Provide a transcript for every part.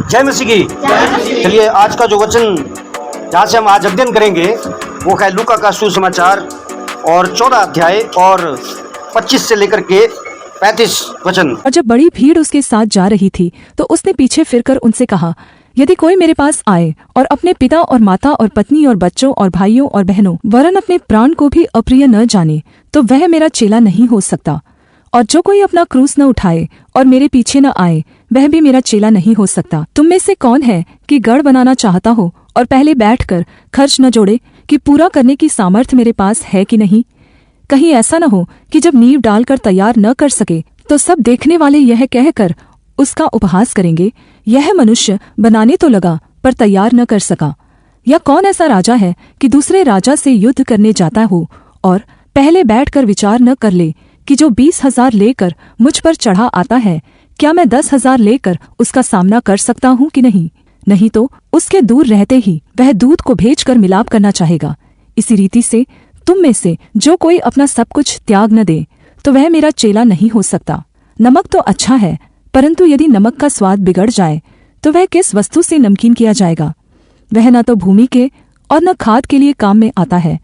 जय मसीह की। चलिए आज का जो वचन जहाँ से हम आज अध्ययन करेंगे वो है लूका का सुसमाचार और 14 अध्याय और 25 से लेकर के 35 वचन। और जब बड़ी भीड़ उसके साथ जा रही थी तो उसने पीछे फिरकर उनसे कहा, यदि कोई मेरे पास आए और अपने पिता और माता और पत्नी और बच्चों और भाइयों और बहनों वरन अपने प्राण को भी अप्रिय न जाने, तो वह मेरा चेला नहीं हो सकता। और जो कोई अपना क्रूस न उठाए और मेरे पीछे न आए, वह भी मेरा चेला नहीं हो सकता। तुम में से कौन है कि गढ़ बनाना चाहता हो और पहले बैठकर खर्च न जोड़े कि पूरा करने की सामर्थ्य मेरे पास है कि नहीं? कहीं ऐसा न हो कि जब नींव डालकर तैयार न कर सके तो सब देखने वाले यह कहकर उसका उपहास करेंगे, यह मनुष्य बनाने तो लगा पर तैयार न कर सका। या कौन ऐसा राजा है कि दूसरे राजा से युद्ध करने जाता हो और पहले बैठकर विचार न कर ले कि जो 20,000 लेकर मुझ पर चढ़ा आता है, क्या मैं 10,000 लेकर उसका सामना कर सकता हूँ कि नहीं? नहीं तो उसके दूर रहते ही वह दूत को भेजकर मिलाप करना चाहेगा। इसी रीति से तुम में से जो कोई अपना सब कुछ त्याग न दे, तो वह मेरा चेला नहीं हो सकता। नमक तो अच्छा है, परंतु यदि नमक का स्वाद बिगड़ जाए तो वह किस वस्तु से नमकीन किया जाएगा? वह न तो भूमि के और न खाद के लिए काम में आता है,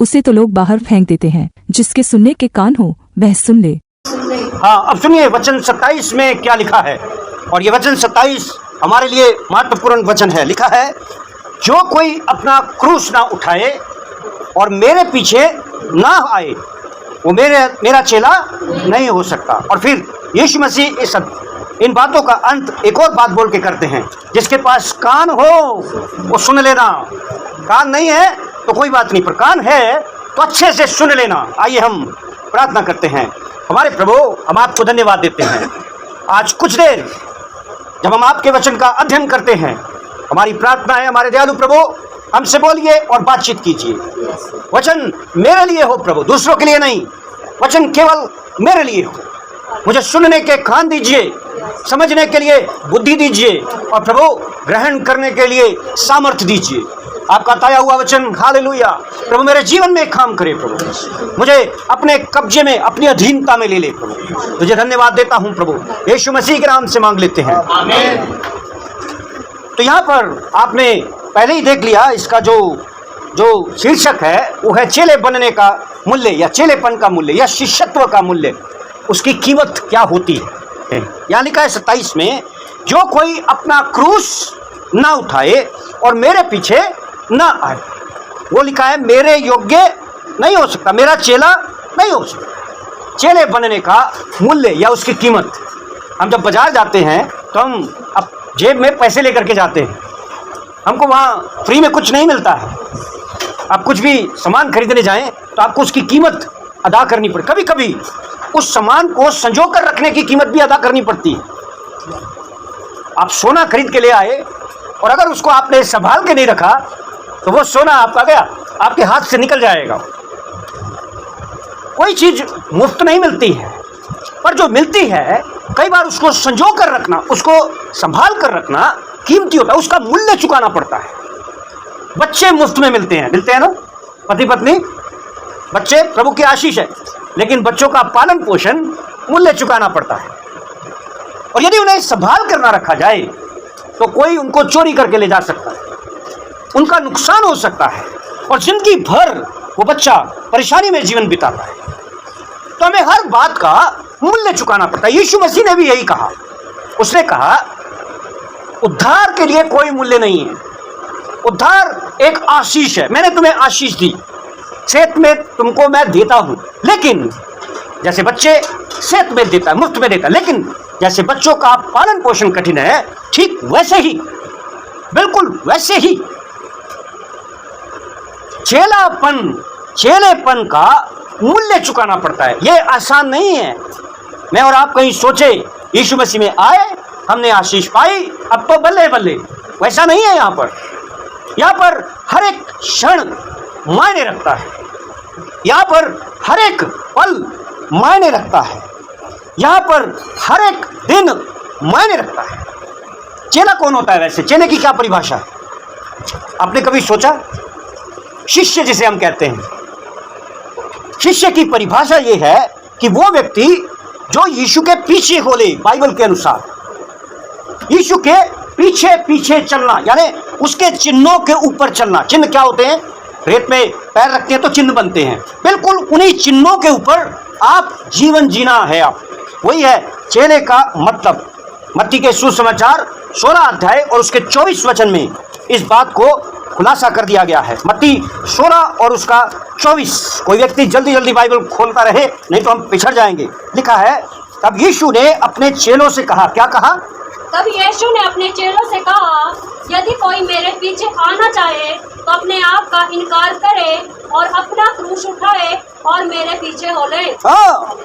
उसे तो लोग बाहर फेंक देते हैं। जिसके सुनने के कान हो वह सुन ले। हाँ, अब सुनिए वचन 27 में क्या लिखा है। और ये वचन 27 हमारे लिए महत्वपूर्ण वचन है। लिखा है, जो कोई अपना क्रूस ना उठाए और मेरे पीछे ना आए, वो मेरा चेला नहीं हो सकता। और फिर यीशु मसीह इन बातों का अंत एक और बात बोल के करते हैं, जिसके पास कान हो वो सुन लेना। कान नहीं है तो कोई बात नहीं, पर कान है तो अच्छे से सुन लेना। आइए हम प्रार्थना करते हैं। हमारे प्रभु, हम आपको धन्यवाद देते हैं। आज कुछ देर जब हम आपके वचन का अध्ययन करते हैं, हमारी प्रार्थना है हमारे दयालु प्रभु, हमसे बोलिए और बातचीत कीजिए। वचन मेरे लिए हो प्रभु, दूसरों के लिए नहीं। वचन केवल मेरे लिए हो। मुझे सुनने के कान दीजिए, समझने के लिए बुद्धि दीजिए और प्रभु ग्रहण करने के लिए सामर्थ्य दीजिए। आपका ताया हुआ वचन, हालेलुया, प्रभु मेरे जीवन में काम करे प्रभु, मुझे अपने कब्जे में, अपनी अधीनता में ले ले प्रभु। तुझे धन्यवाद देता हूं प्रभु, यीशु मसीह के नाम से मांग लेते हैं, आमीन। तो यहाँ पर आपने पहले ही देख लिया, इसका जो शीर्षक है वो है चेले बनने का मूल्य या चेलेपन का मूल्य या शिष्यत्व का मूल्य, उसकी कीमत क्या होती है। यहाँ लिखा है 27 में, जो कोई अपना क्रूस ना उठाए और मेरे पीछे ना आए, वो लिखा है मेरे योग्य नहीं हो सकता, मेरा चेला नहीं हो सकता। चेले बनने का मूल्य या उसकी कीमत। हम जब बाजार जाते हैं तो हम अब जेब में पैसे लेकर के जाते हैं, हमको वहाँ फ्री में कुछ नहीं मिलता है। आप कुछ भी सामान खरीदने जाएं तो आपको उसकी कीमत अदा करनी पड़े। कभी कभी उस सामान को संजो कर रखने की कीमत भी अदा करनी पड़ती है। आप सोना खरीद के ले आए और अगर उसको आपने संभाल के नहीं रखा तो वो सोना आपका गया, आपके हाथ से निकल जाएगा। कोई चीज मुफ्त नहीं मिलती है, पर जो मिलती है कई बार उसको संजो कर रखना, उसको संभाल कर रखना कीमती होता है, उसका मूल्य चुकाना पड़ता है। बच्चे मुफ्त में मिलते हैं ना, पति पत्नी, बच्चे प्रभु की आशीष है, लेकिन बच्चों का पालन पोषण मूल्य चुकाना पड़ता है। और यदि उन्हें संभाल कर ना रखा जाए तो कोई उनको चोरी करके ले जा सकता है, उनका नुकसान हो सकता है और जिंदगी भर वो बच्चा परेशानी में जीवन बिताता है। तो हमें हर बात का मूल्य चुकाना पड़ता है। यीशु मसीह ने भी यही कहा। उसने कहा, उद्धार के लिए कोई मूल्य नहीं है, उद्धार एक आशीष है। मैंने तुम्हें आशीष दी, सेहत में तुमको मैं देता हूं, लेकिन जैसे बच्चे सेहत में देता है, मुफ्त में देता है, लेकिन जैसे बच्चों का पालन पोषण कठिन है, ठीक वैसे ही, बिल्कुल वैसे ही चेलेपन का मूल्य चुकाना पड़ता है। यह आसान नहीं है। मैं और आप कहीं सोचे यीशु मसीह में आए, हमने आशीष पाई, अब तो बल्ले बल्ले, वैसा नहीं है। यहाँ पर हर एक क्षण मायने रखता है, यहाँ पर हर एक पल मायने रखता है, यहाँ पर हर एक दिन मायने रखता है। चेला कौन होता है वैसे? चेले की क्या परिभाषा है? आपने कभी सोचा? शिष्य जिसे हम कहते हैं, शिष्य की परिभाषा ये है कि वो व्यक्ति जो यीशु के पीछे हो ले, बाइबल के अनुसार यीशु के पीछे पीछे चलना, यानी उसके चिन्हों के ऊपर चलना। चिन्ह क्या होते हैं? रेत में पैर रखते हैं तो चिन्ह बनते हैं, बिल्कुल उन्हीं चिन्हों के ऊपर आप जीवन जीना है। आप वही है चेले का मतलब। मत्ती के सुसमाचार 16 अध्याय और उसके 24 वचन में इस बात को खुलासा कर दिया गया है। मत्ती 16 और उसका 24। कोई व्यक्ति जल्दी जल्दी बाइबल खोलता रहे, नहीं तो हम पिछड़ जाएंगे। लिखा है, तब यीशु ने अपने चेलों से कहा। क्या कहा? तब यीशु ने अपने चेलों से कहा, यदि कोई मेरे पीछे आना चाहे तो अपने आप का इनकार करे और अपना क्रूस उठाए और मेरे पीछे हो ले। हाँ,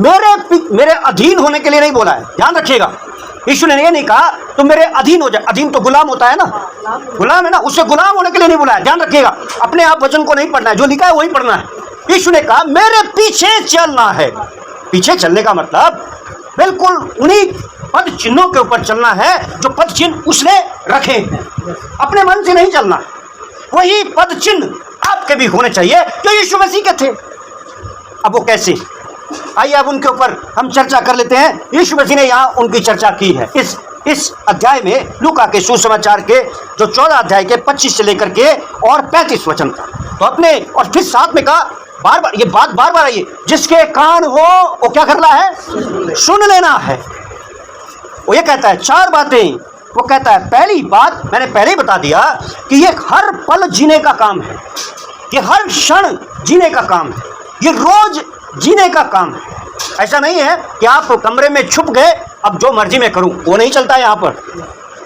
मेरे अधीन होने के लिए नहीं बोला है, ध्यान रखिएगा। यीशु ने ये नहीं कहा तुम मेरे अधीन हो जाए। अधीन तो गुलाम होता है ना, गुलाम है ना, उससे गुलाम होने के लिए नहीं बोला है। ध्यान रखिएगा, अपने आप वचन को नहीं पढ़ना है, जो लिखा है वही पढ़ना है। यीशु ने कहा मेरे पीछे चलना है। पीछे चलने का मतलब बिल्कुल उन्हीं पद चिन्हों के ऊपर चलना है जो पद चिन्ह उसने रखे हैं। अपने मन से नहीं चलना है, वही पद चिन्ह आपके भी होने चाहिए जो यीशु मसीह के थे। अब वो कैसे? आइए अब उनके ऊपर हम चर्चा कर लेते हैं। यीशु मसीह ने यहाँ उनकी चर्चा की है इस अध्याय में, लूका के सुसमाचार के जो 14 अध्याय के 25 से लेकर के और 35 वचन का। तो अपने और फिर साथ में कहा, बार बार ये बात बार बार आई, जिसके कान हो वो क्या करना है? सुन लेना है। वो ये कहता है 4 बातें। वो कहता है पहली बात मैंने पहले ही बता दिया कि ये हर पल जीने का काम है, ये हर क्षण जीने का काम है, ये रोज जीने का काम है। ऐसा नहीं है कि आप कमरे में छुप गए अब जो मर्जी मैं करूं, वो नहीं चलता है यहाँ पर।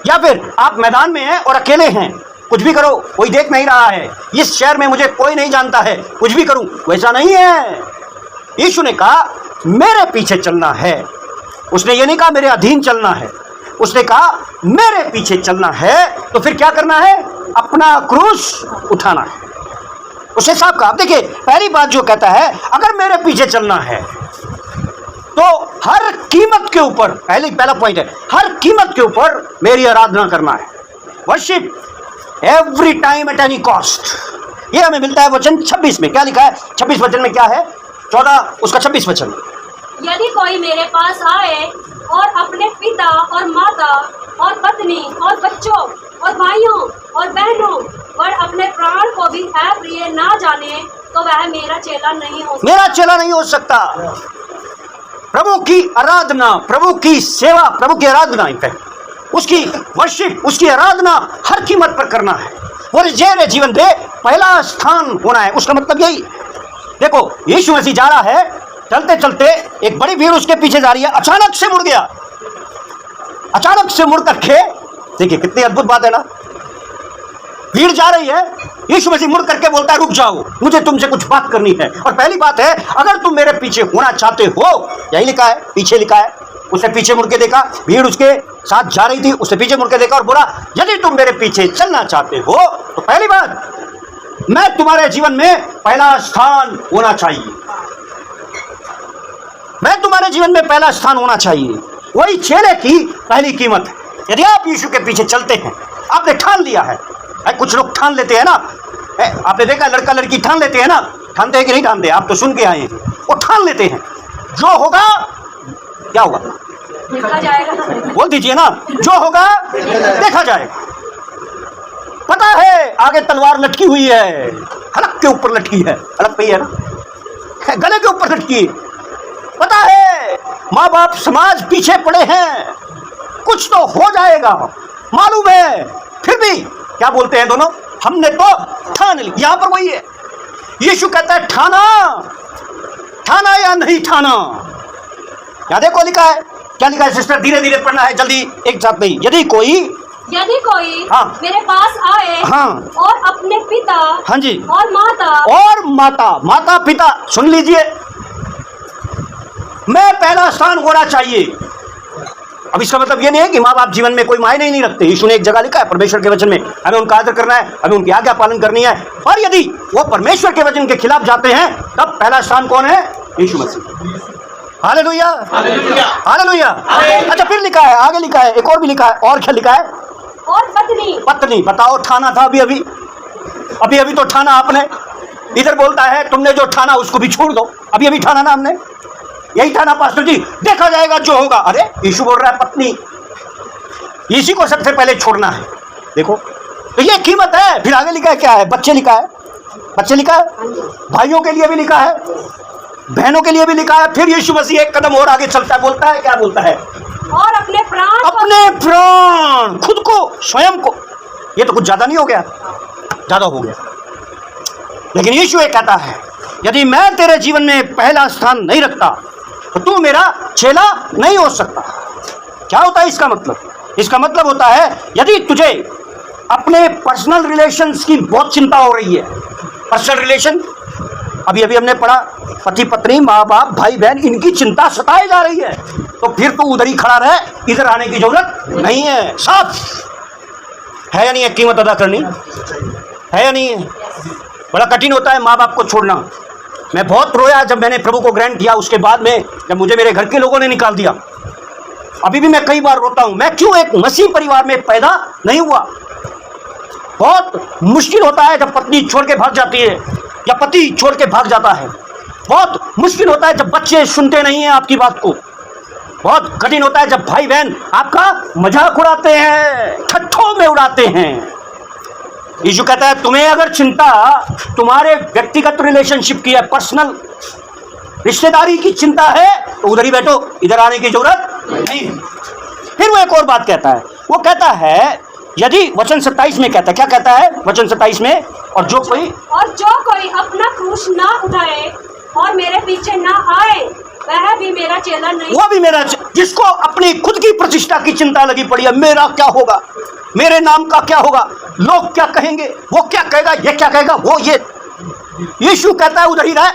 या फिर आप मैदान में हैं और अकेले हैं, कुछ भी करो कोई देख नहीं रहा है, इस शहर में मुझे कोई नहीं जानता है, कुछ भी करूं, वैसा नहीं है। यीशु ने कहा मेरे पीछे चलना है। उसने ये नहीं कहा मेरे अधीन चलना है, उसने कहा मेरे पीछे चलना है। तो फिर क्या करना है? अपना क्रूस उठाना है। उसने साफ कहा। देखिए पहली बात जो कहता है, अगर मेरे पीछे चलना है तो हर कीमत के ऊपर, पहला पॉइंट है, हर कीमत के ऊपर मेरी आराधना करना है। Worship every time at any cost. ये हमें मिलता है वचन 26 में। क्या लिखा है 26 वचन में? क्या है 14 उसका 26 वचन। यदि कोई मेरे पास आए और अपने पिता और माता और पत्नी और बच्चों और भाइयों और बहनों और अपने प्राण को भी प्रिय ना जाने तो वह मेरा चेला नहीं हो सकता। मेरा चेला नहीं हो सकता। प्रभु की आराधना, प्रभु की सेवा, प्रभु की आराधना, उसकी वर्शिप, उसकी आराधना हर कीमत पर करना है। वो जेरे जीवन दे पहला स्थान होना है। उसका मतलब यही। देखो यीशु मसीह जा रहा है, चलते चलते एक बड़ी भीड़ उसके पीछे जा रही है, अचानक से मुड़ गया। अचानक से मुड़ करके देखिए कितनी अद्भुत बात है ना। भीड़ जा रही है, यीशु मसीह मुड़ करके बोलता है रुक जाओ, मुझे तुमसे कुछ बात करनी है। और पहली बात है, अगर तुम मेरे पीछे होना चाहते हो, यही लिखा है, पीछे लिखा है। उसने पीछे मुड़ के देखा, भीड़ उसके साथ जा रही थी, उसने पीछे मुड़ के देखा और बोला यदि तुम मेरे पीछे चलना चाहते हो तो पहली बात, मैं तुम्हारे जीवन में पहला स्थान होना चाहिए। मैं तुम्हारे जीवन में पहला स्थान होना चाहिए। वही चेले की पहली कीमत है। यदि आप यीशु के पीछे चलते हैं, आपने ठान लिया है। कुछ लोग ठान लेते हैं ना, आपने देखा लड़का लड़की ठान लेते हैं ना, ठानते हैं कि नहीं ठानते? आप तो सुन के आए हैं, वो ठान लेते हैं जो होगा क्या होगा देखा जाएगा। बोल दीजिए ना, जो होगा देखा जाएगा। पता है आगे तलवार लटकी हुई है, हलक के ऊपर लटकी है, हलक पे ही है ना, गले के ऊपर लटकी। पता है माँ बाप समाज पीछे पड़े हैं, कुछ तो हो जाएगा, मालूम है, फिर भी क्या बोलते हैं दोनों, हमने तो ठान ली। यहां पर वही है, यीशु कहता है ठाना, ठाना या नहीं ठाना। क्या देखो लिखा है, क्या लिखा है सिस्टर? धीरे धीरे पढ़ना है, जल्दी एक साथ नहीं। यदि कोई हाँ, मेरे पास आए हाँ, और अपने पिता हाँ जी और माता पिता, सुन लीजिए, मैं पहला स्थान होना चाहिए। अब इसका मतलब ये नहीं है कि माँ बाप जीवन में कोई मायने ही नहीं रखते। यीशु ने एक जगह लिखा है परमेश्वर के वचन में, हमें उनका आदर करना है, हमें उनकी आज्ञा पालन करनी है। और यदि वो परमेश्वर के वचन के खिलाफ जाते हैं तब पहला स्थान कौन है? यीशु मसीह। Hallelujah, hallelujah. अच्छा फिर लिखा है, आगे लिखा है, एक और भी लिखा है। और क्या लिखा है? और पत्नी। बताओ, ठाना था अभी तो ठाना आपने। इधर बोलता है तुमने जो ठाना उसको भी छोड़ दो, अभी ठाना ना हमने, यही ठाना पास्टर जी, देखा जाएगा जो होगा। अरे यीशु बोल रहा है पत्नी, इसी को सबसे पहले छोड़ना है। देखो तो ये कीमत है। फिर आगे लिखा है क्या है? बच्चे लिखा है, बच्चे लिखा है, भाइयों के लिए भी लिखा है, बहनों के लिए भी लिखा है। फिर यीशु मसीह एक कदम और आगे चलता है, बोलता है, क्या बोलता है? और अपने प्राण, खुद को, स्वयं को। ये तो कुछ ज्यादा नहीं हो गया? ज्यादा हो गया। लेकिन यीशु ये कहता है, यदि मैं तेरे जीवन में पहला स्थान नहीं रखता तो तू मेरा चेला नहीं हो सकता। क्या होता है इसका मतलब? इसका मतलब होता है, यदि तुझे अपने पर्सनल रिलेशंस की बहुत चिंता हो रही है, पर्सनल रिलेशन, अभी अभी हमने पढ़ा, पति पत्नी, माँ बाप, भाई बहन, इनकी चिंता सताई जा रही है, तो फिर तू उधर ही खड़ा रहे, इधर आने की जरूरत नहीं है। साफ है या नहीं है? कीमत अदा करनी है या नहीं है? बड़ा कठिन होता है माँ बाप को छोड़ना। मैं बहुत रोया जब मैंने प्रभु को ग्रहण किया, उसके बाद में जब मुझे मेरे घर के लोगों ने निकाल दिया। अभी भी मैं कई बार रोता हूं, मैं क्यों एक मसीह परिवार में पैदा नहीं हुआ। बहुत मुश्किल होता है जब पत्नी छोड़ के भाग जाती है या पति छोड़ के भाग जाता है। बहुत मुश्किल होता है जब बच्चे सुनते नहीं हैं आपकी बात को। बहुत कठिन होता है जब भाई बहन आपका मजाक उड़ाते हैं, ठट्ठों में उड़ाते हैं। यीशु कहता है, तुम्हें अगर चिंता तुम्हारे व्यक्तिगत रिलेशनशिप की है, पर्सनल रिश्तेदारी की चिंता है, तो उधर ही बैठो, इधर आने की जरूरत नहीं। फिर वो एक और बात कहता है, वो कहता है, यदि वचन 27 में कहता है, क्या कहता है वचन 27 में? और जो कोई अपना क्रूस ना उठाए और मेरे पीछे ना आए, वह भी मेरा चेला नहीं। वो भी मेरा, जिसको अपनी खुद की प्रतिष्ठा की चिंता लगी पड़ी है, मेरा क्या होगा, मेरे नाम का क्या होगा, लोग क्या कहेंगे, वो क्या कहेगा, ये क्या कहेगा, वो ये। यीशु कहता है, उधर ही रह,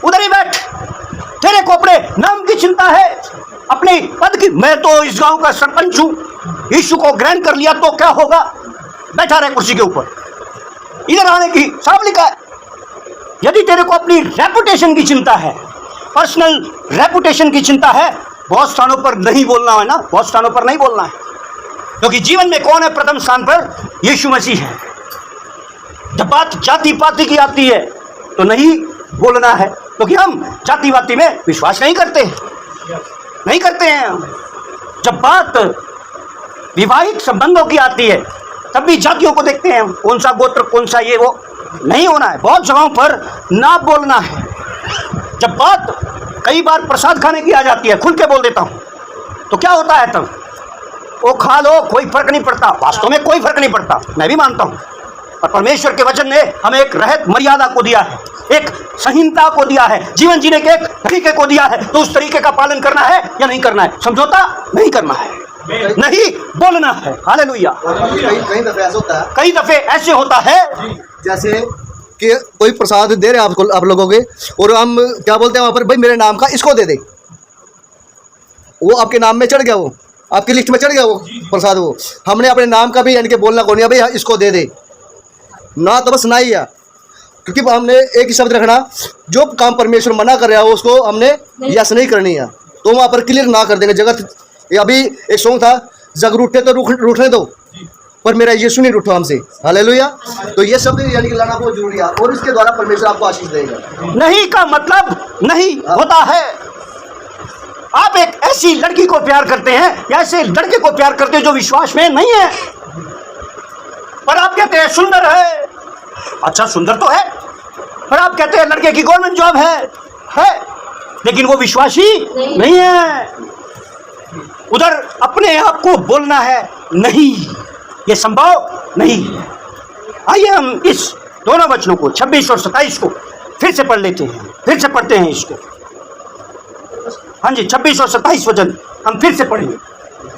उधर ही बैठ। तेरे को अपने नाम की चिंता है, अपने पद की। मैं तो इस गांव का सरपंच हूं, यीशु को ग्रहण कर लिया तो क्या होगा, बैठा रहे कुर्सी के ऊपर, इधर आने की साफ लिखा है। यदि तेरे को अपनी रेपुटेशन की चिंता है, पर्सनल रेपुटेशन की चिंता है, बहुत स्थानों पर नहीं बोलना है ना, बहुत स्थानों पर नहीं बोलना है, क्योंकि जीवन में कौन है प्रथम स्थान पर? यीशु मसीह है। जब बात जाति पाति की आती है तो नहीं बोलना है, क्योंकि हम जाति वाति में विश्वास नहीं करते हैं। जब बात विवाहित संबंधों की आती है तब भी जातियों को देखते हैं, कौन सा गोत्र, कौन सा ये वो, नहीं होना है। बहुत जगहों पर ना बोलना है। जब बात कई बार प्रसाद खाने की आ जाती है, खुल के बोल देता हूँ, तो क्या होता है तब? वो खा लो, कोई फर्क नहीं पड़ता। वास्तव में कोई फर्क नहीं पड़ता, मैं भी मानता हूँ। और परमेश्वर के वचन ने हमें एक रहत मर्यादा को दिया है, एक संहीनता को दिया है, जीवन जीने के एक तरीके को दिया है, तो उस तरीके का पालन करना है या नहीं करना है? समझौता नहीं करना है, नहीं बोलना है। हालेलुया। कई दफे ऐसे होता है जैसे कि कोई प्रसाद दे रहे हैं आपको, आप लोगों के, और हम क्या बोलते हैं वहाँ पर, भाई मेरे नाम का इसको दे दे। वो आपके नाम में चढ़ गया, वो आपकी लिस्ट में चढ़ गया वो प्रसाद। वो हमने अपने नाम का भी यानी कि बोलना कौन है, भाई इसको दे दे ना, तो बस ना ही है। क्योंकि हमने एक ही शब्द रखना, जो काम परमेश्वर मना कर रहा है उसको हमने यस नहीं करनी है, तो वहाँ पर क्लियर ना कर देंगे। जगत अभी एक सॉन्ग था, जग रूठे तो रूठने दो, पर मेरा यीशु नहीं रूठो हमसे। हालेलुया। तो ये शब्द यानी कि लाना बहुत जरूरी है, और इसके द्वारा परमेश्वर आपको आशीष देगा। नहीं का मतलब नहीं होता है। आप एक ऐसी लड़की को प्यार करते हैं या ऐसे लड़के को प्यार करते हैं जो विश्वास में नहीं है, पर आप कहते हैं सुंदर है। अच्छा, सुंदर तो है, पर आप कहते हैं लड़के की गवर्नमेंट जॉब है, लेकिन वो विश्वासी नहीं है। उधर अपने आप को बोलना है नहीं, ये संभव नहीं है। आइए हम इस दोनों वचनों को 26 और 27 को फिर से पढ़ लेते हैं, फिर से पढ़ते हैं इसको। हाँ जी, 26 और 27 वचन हम फिर से पढ़ेंगे।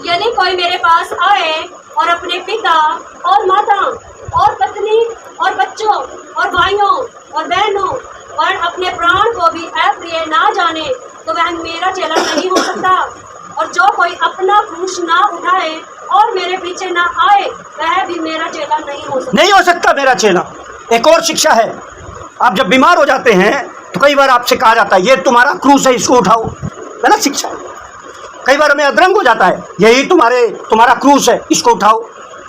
यदि कोई मेरे पास आए और अपने पिता और माता और पत्नी और बच्चों और भाइयों और बहनों और अपने प्राण को भी अप्रिय ना जाने, तो वह मेरा चेला नहीं हो सकता। और जो कोई अपना क्रूस ना उठाए और मेरे पीछे ना आए, वह भी मेरा चेला नहीं हो सकता मेरा चेला। एक और शिक्षा है, आप जब बीमार हो जाते हैं तो कई बार आपसे कहा जाता है ये तुम्हारा क्रूस है, इसको उठाओ। गलत शिक्षा है। कई बार हमें अधरंग हो जाता है, यही तुम्हारा क्रूस है, इसको उठाओ।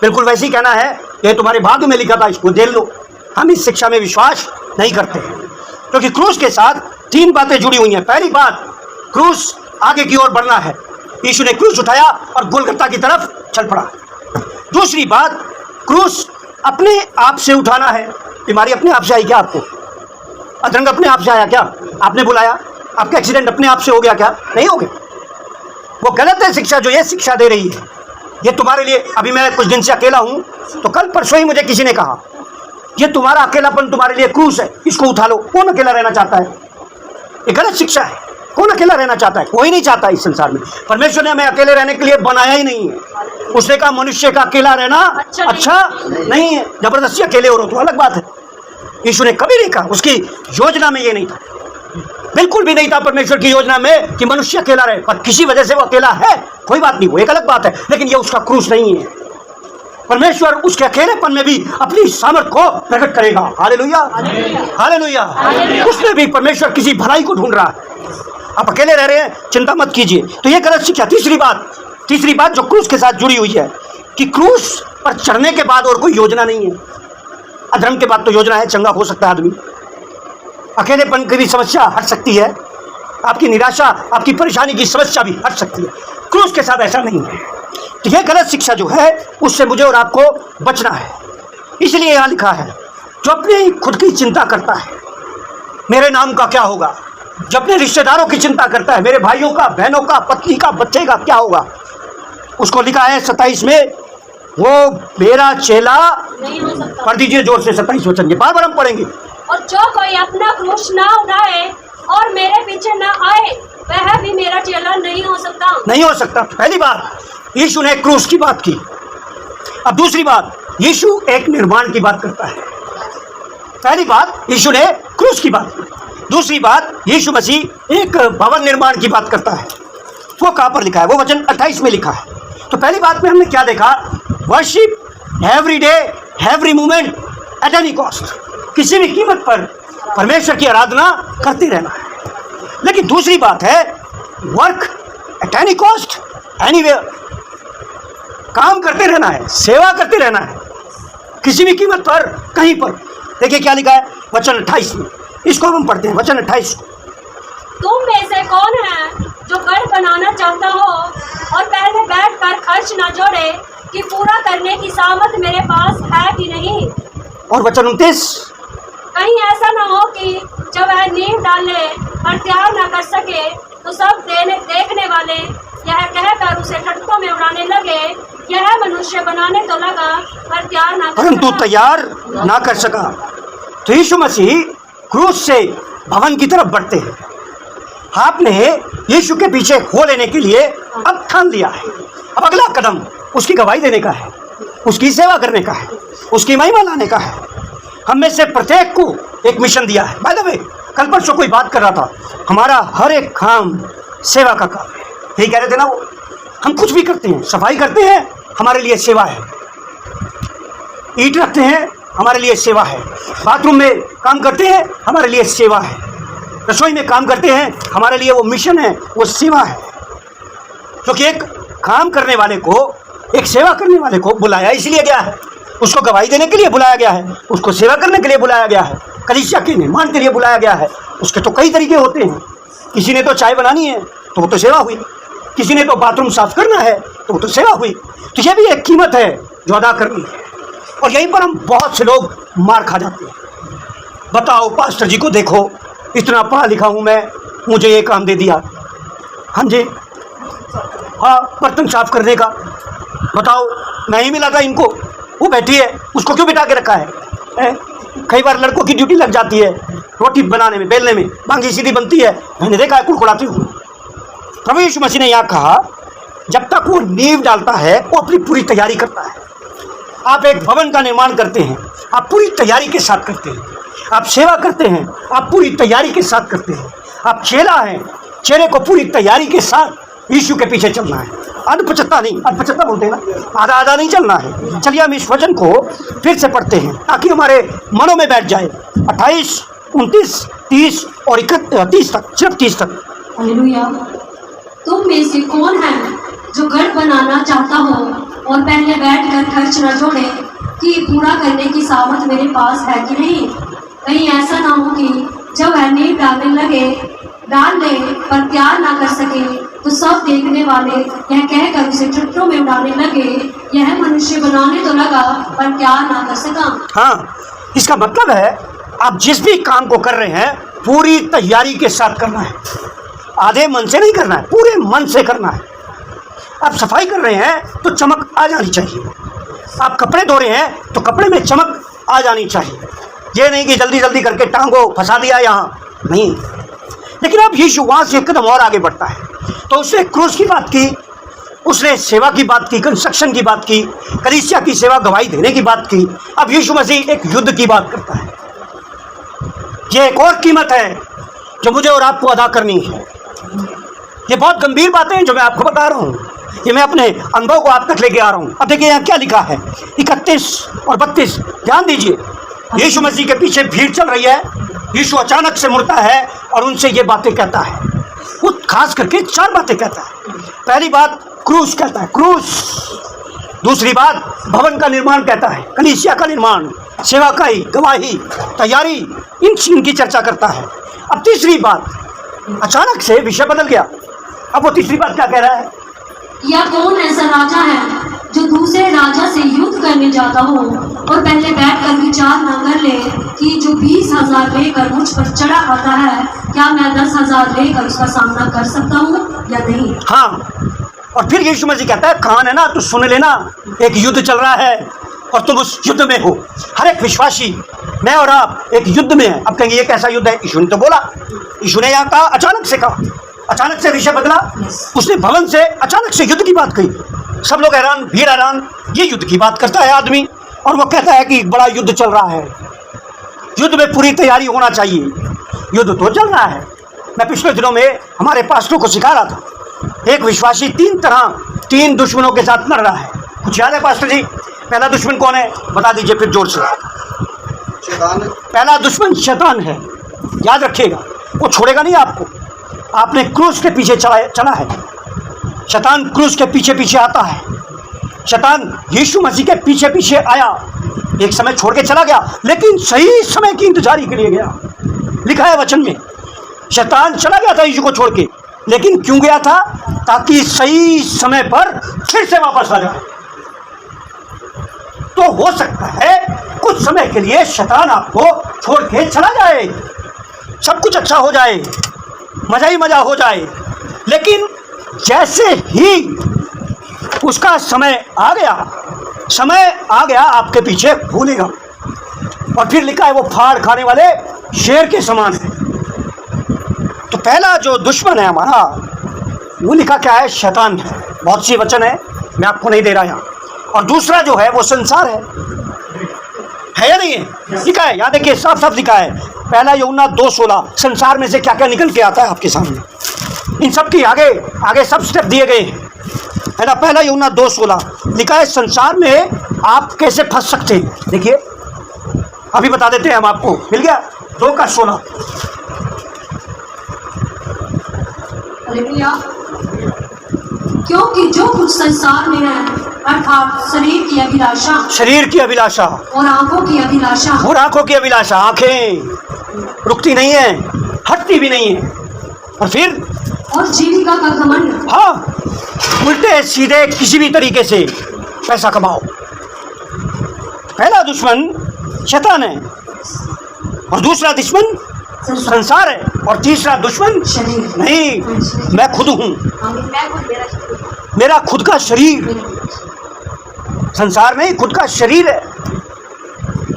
बिल्कुल वैसे ही कहना है, ये तुम्हारे भाग्य में लिखा था, इसको दे लो। हम इस शिक्षा में विश्वास नहीं करते, क्योंकि क्रूस के साथ 3 बातें जुड़ी हुई हैं। पहली बात, क्रूस आगे की ओर बढ़ना है, यीशु ने क्रूस उठाया और गोलगत्ता की तरफ चल पड़ा। दूसरी बात, क्रूस अपने आप से उठाना है। बीमारी अपने आप से आई क्या आपको? अधरंग अपने आप से आया क्या? आपने बुलाया? आपका एक्सीडेंट अपने आप से हो गया क्या? नहीं हो गया। वो गलत है शिक्षा जो ये शिक्षा दे रही है। ये तुम्हारे लिए, अभी मैं कुछ दिन से अकेला हूँ, तो कल परसों ही मुझे किसी ने कहा ये तुम्हारा अकेलापन तुम्हारे लिए क्रूस है, इसको उठा लो। कौन अकेला रहना चाहता है? ये गलत शिक्षा है। कौन अकेला रहना चाहता है? कोई नहीं चाहता इस संसार में। परमेश्वर ने हमें अकेले रहने के लिए बनाया ही नहीं है। उसने कहा मनुष्य का अकेला रहना अच्छा नहीं है। जबरदस्ती अकेले हो रहे तो अलग बात है। यीशु ने कभी नहीं कहा, उसकी योजना में ये नहीं था, बिल्कुल भी नहीं था परमेश्वर की योजना में कि मनुष्य अकेला रहे। पर किसी वजह से वो अकेला है, कोई बात नहीं, वो एक अलग बात है, लेकिन ये उसका क्रूस नहीं है। परमेश्वर उसके अकेलेपन में भी अपनी सामर्थ को प्रकट करेगा। Hallelujah, hallelujah. उसमें भी परमेश्वर किसी भलाई को ढूंढ रहा है। आप अकेले रह रहे हैं, चिंता मत कीजिए। तो ये गलत शिक्षा। तीसरी बात जो क्रूस के साथ जुड़ी हुई है कि क्रूस पर चढ़ने के बाद और कोई योजना नहीं है। अधर्म के बाद तो योजना है, चंगा हो सकता है आदमी। अकेलेपन की भी समस्या हट सकती है, आपकी निराशा, आपकी परेशानी की समस्या भी हट सकती है। क्रूस के साथ ऐसा नहीं है। तो यह गलत शिक्षा जो है उससे मुझे और आपको बचना है। इसलिए यहाँ लिखा है, जो अपने खुद की चिंता करता है मेरे नाम का क्या होगा, जो अपने रिश्तेदारों की चिंता करता है, मेरे भाइयों का, बहनों का, पत्नी का, बच्चे का क्या होगा, उसको लिखा है 27 में, वो मेरा चेला नहीं हो सकता। पढ़ दीजिए जोर से 27 वचन, ये बार बार हम पढ़ेंगे। और जो कोई अपना क्रूस ना उठाए और मेरे पीछे ना आए वह भी मेरा चेला नहीं हो सकता। नहीं हो सकता। पहली बात यीशु ने क्रूस की बात की। अब दूसरी बात, यीशु एक निर्माण की बात करता है। पहली बात यीशु ने क्रूस की बात की। दूसरी बात, यीशु मसीह एक भवन निर्माण की बात करता है। वो कहाँ पर लिखा है? वो वचन 28 में लिखा है। तो पहली बात में हमने क्या देखा? Worship every day, every moment, at any cost. किसी भी कीमत पर परमेश्वर की आराधना करते रहना है। लेकिन दूसरी बात है work at any cost, anywhere. काम करते रहना है, सेवा करते रहना है, किसी भी कीमत पर, कहीं पर। देखिए क्या लिखा है वचन 28 में, इसको हम पढ़ते हैं, वचन 28। तुम में से कौन है जो घर बनाना चाहता हो और पहले बैठकर खर्च न जोड़े कि पूरा करने की सामर्थ मेरे पास है कि नहीं? और वचन 29, कहीं ऐसा न हो कि जब वह नींव डाले और तैयार न कर सके तो सब देखने वाले यह कहकर उसे टटकों में उड़ाने लगे, यह मनुष्य बनाने तो लगा पर तैयार न कर परंतु सका। तैयार ना कर सका। तो यीशु मसीह क्रूस से भवन की तरफ बढ़ते हैं। आपने यीशु के पीछे हो लेने के लिए अब ठान लिया है। अब अगला कदम उसकी गवाही देने का है, उसकी सेवा करने का है, उसकी महिमा लाने का है। हम में से प्रत्येक को एक मिशन दिया है। बाय द वे, कल परसों कोई बात कर रहा था, हमारा हर एक काम सेवा का काम है। यही कह रहे थे ना वो। हम कुछ भी करते हैं, सफाई करते हैं, हमारे लिए सेवा है। ईंट रखते हैं, हमारे लिए सेवा है। बाथरूम में काम करते हैं, हमारे लिए सेवा है। रसोई में काम करते हैं, हमारे लिए वो मिशन है, वो सेवा है। क्योंकि एक काम करने वाले को, एक सेवा करने वाले को बुलाया इसलिए गया है, उसको गवाही देने के लिए बुलाया गया है, उसको सेवा करने के लिए बुलाया गया है, कलीसिया के निर्माण के लिए बुलाया गया है। उसके तो कई तरीके होते हैं। किसी ने तो चाय बनानी है तो वो तो सेवा हुई, किसी ने तो बाथरूम साफ करना है तो वो तो सेवा हुई। तो ये भी एक कीमत है जो अदा करनी है। और यहीं पर हम बहुत से लोग मार खा जाते हैं। बताओ पास्टर जी को देखो, इतना पढ़ा लिखा हूँ मैं, मुझे ये काम दे दिया। हाँ जी, हाँ, बर्तन साफ करने का। बताओ नहीं मिला था इनको, वो बैठी है, उसको क्यों बिठा के रखा है? कई बार लड़कों की ड्यूटी लग जाती है रोटी बनाने में, बेलने में, बांगी सीधी बनती है, मैंने देखा है कुड़कुड़ाती हूँ। प्रभु यीशु मसीह ने यहाँ कहा जब तक वो नींव डालता है वो अपनी पूरी तैयारी करता है। आप एक भवन का निर्माण करते हैं, आप पूरी तैयारी के साथ करते हैं। आप सेवा करते हैं, आप पूरी तैयारी के साथ करते हैं। आप चेला हैं, चेले को पूरी तैयारी के साथ यीशु के पीछे चलना है। अधपचत्ता नहीं, अधपचत्ता बोलते हैं ना, आधा आधा नहीं चलना है। चलिए हम इस वचन को फिर से पढ़ते हैं ताकि हमारे मनों में बैठ जाए। 28, 29, 30 और 31 तक, सिर्फ 30 तक। हालेलुया। तुम में से कौन है जो घर बनाना चाहता हो और पहले बैठकर खर्च न जोड़े कि पूरा करने की सामर्थ मेरे पास है कि नहीं? कहीं ऐसा ना हो कि जब वह नींव डालने लगे डाल ले पर तैयार ना कर सके तो सब देखने वाले यह कहकर उसे चट्टों में उड़ाने लगे, यह मनुष्य बनाने तो लगा पर क्या ना कर सका। हाँ, इसका मतलब है आप जिस भी काम को कर रहे हैं पूरी तैयारी के साथ करना है, आधे मन से नहीं करना है, पूरे मन से करना है। आप सफाई कर रहे हैं तो चमक आ जानी चाहिए, आप कपड़े धो रहे हैं तो कपड़े में चमक आ जानी चाहिए। ये नहीं कि जल्दी जल्दी करके टांगो फंसा दिया यहाँ, नहीं। लेकिन अब यीशु वहाँ से एक कदम और आगे बढ़ता है, तो उसने क्रूस की बात की, उसने सेवा की बात की, कंस्ट्रक्शन की बात की, कलीसिया की सेवा गवाही देने की बात की। अब यीशु मसीह एक युद्ध की बात करता है। ये एक और कीमत है जो मुझे और आपको अदा करनी है। ये बहुत गंभीर बातें हैं जो मैं आपको बता रहा हूँ, ये मैं अपने अनुभव को आप तक लेके आ रहा हूँ। अब देखिए यहाँ क्या लिखा है, 31 और 32, ध्यान दीजिए। यीशु मसीह के पीछे भीड़ चल रही है, यीशु अचानक से मुड़ता है और उनसे ये बातें कहता है। वो खास करके 4 बातें कहता है। पहली बात क्रूस कहता है, क्रूस। दूसरी बात भवन का निर्माण कहता है, कलीसिया का निर्माण, सेवाकाई, गवाही, तैयारी, इनकी चर्चा करता है। अब तीसरी बात, अचानक से विषय बदल गया। अब वो तीसरी बात क्या कह रहा है, या कौन ऐसा राजा है जो दूसरे राजा से युद्ध करने जाता हो और पहले बैठकर विचार न कर ले कि जो 20,000 लेकर मुझ पर चढ़ा आता है, क्या मैं 10,000 लेकर उसका सामना कर सकता हूँ या नहीं। हाँ, और फिर यीशु मसीह कहता है कान है ना तो सुन लेना, एक युद्ध चल रहा है और तुम उस युद्ध में हो। हर एक विश्वासी, मैं और आप एक युद्ध में है। अब कहेंगे ये कैसा युद्ध है, यीशु ने तो बोला, यीशु ने यहाँ कहा, अचानक से कहा, अचानक से विषय बदला। उसने भवन से अचानक से युद्ध की बात कही, सब लोग हैरान, भीड़ हैरान, ये युद्ध की बात करता है आदमी, और वो कहता है कि बड़ा युद्ध चल रहा है, युद्ध में पूरी तैयारी होना चाहिए। युद्ध तो चल रहा है। मैं पिछले दिनों में हमारे पास्टरों को सिखा रहा था, एक विश्वासी 3 दुश्मनों के साथ लड़ रहा है। कुछ याद है पास्टर जी? पहला दुश्मन कौन है, बता दीजिए फिर जोर से। शैतान। पहला दुश्मन शैतान है, याद रखिएगा, वो छोड़ेगा नहीं आपको। आपने क्रूस के पीछे चला है, शैतान क्रूस के पीछे पीछे आता है। शैतान यीशु मसीह के पीछे पीछे आया, एक समय छोड़ के चला गया, लेकिन सही समय की इंतजारी के लिए गया। लिखा है वचन में, शैतान चला गया था यीशु को छोड़ के, लेकिन क्यों गया था? ताकि सही समय पर फिर से वापस आ जाए। तो हो सकता है कुछ समय के लिए शैतान आपको छोड़ के चला जाए, सब कुछ अच्छा हो जाए, मजा ही मजा हो जाए, लेकिन जैसे ही उसका समय आ गया आपके पीछे भूलेगा। और फिर लिखा है वो फाड़ खाने वाले शेर के समान है। तो पहला जो दुश्मन है हमारा, वो लिखा क्या है, शैतान है। बहुत सी वचन है, मैं आपको नहीं दे रहा यहाँ। और दूसरा जो है वो संसार है या नहीं है? लिखा है, यहाँ देखिए साफ साफ लिखा है, पहला यूहन्ना 2:16। संसार में से क्या क्या निकल के आता है आपके सामने, इन सब की आगे सब स्टेप दिए गए हैं, है ना। पहला यूहन्ना 2:16 लिखा है, संसार में आप कैसे फंस सकते हैं। देखिए अभी बता देते हैं हम आपको, मिल गया 2:16। हालेलुया। क्योंकि जो कुछ संसार में है, अर्थात शरीर की अभिलाषा और आंखों की अभिलाषा, आंखें रुकती नहीं है, हटती भी नहीं है। और फिर और जीविका का घमंड। हाँ, उल्टे सीधे किसी भी तरीके से पैसा कमाओ। पहला दुश्मन शैतान है, और दूसरा दुश्मन संसार है, और तीसरा दुश्मन शरीर। नहीं, मैं खुद हूँ, मेरा खुद का शरीर। संसार नहीं, खुद का शरीर है।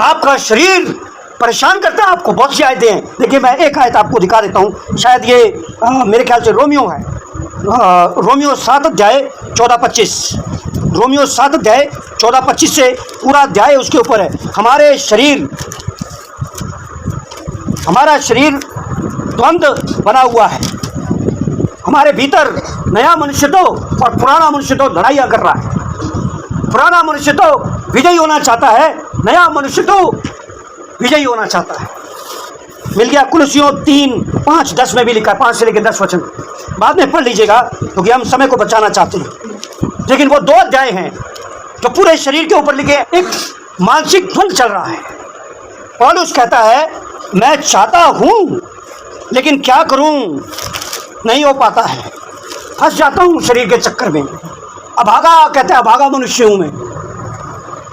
आपका शरीर परेशान करता है आपको। बहुत सी आयतें हैं, देखिए मैं एक आयत आपको दिखा देता हूँ, शायद ये मेरे ख्याल से रोमियो है, रोमियो 7:14-25। रोमियो 7:14-25 से पूरा अध्याय उसके ऊपर है। हमारा शरीर द्वंद्व बना हुआ है। हमारे भीतर नया मनुष्य तो और पुराना मनुष्य तो लड़ाइयाँ कर रहा है। पुराना मनुष्य तो विजयी होना चाहता है, नया मनुष्य तो विजयी होना चाहता है। मिल गया। कुलसियों 3:5-10 में भी लिखा है, 5 से लेकर 10 वचन बाद में पढ़ लीजिएगा, क्योंकि हम समय को बचाना चाहते हैं। लेकिन वो 2 अध्याय हैं जो पूरे शरीर के ऊपर लिखे। एक मानसिक द्वंद्व चल रहा है। पौलुस कहता है, मैं चाहता हूँ लेकिन क्या करूँ, नहीं हो पाता है। फंस जाता हूँ शरीर के चक्कर में। अभागा कहते हैं, अभागा मनुष्य हूँ मैं,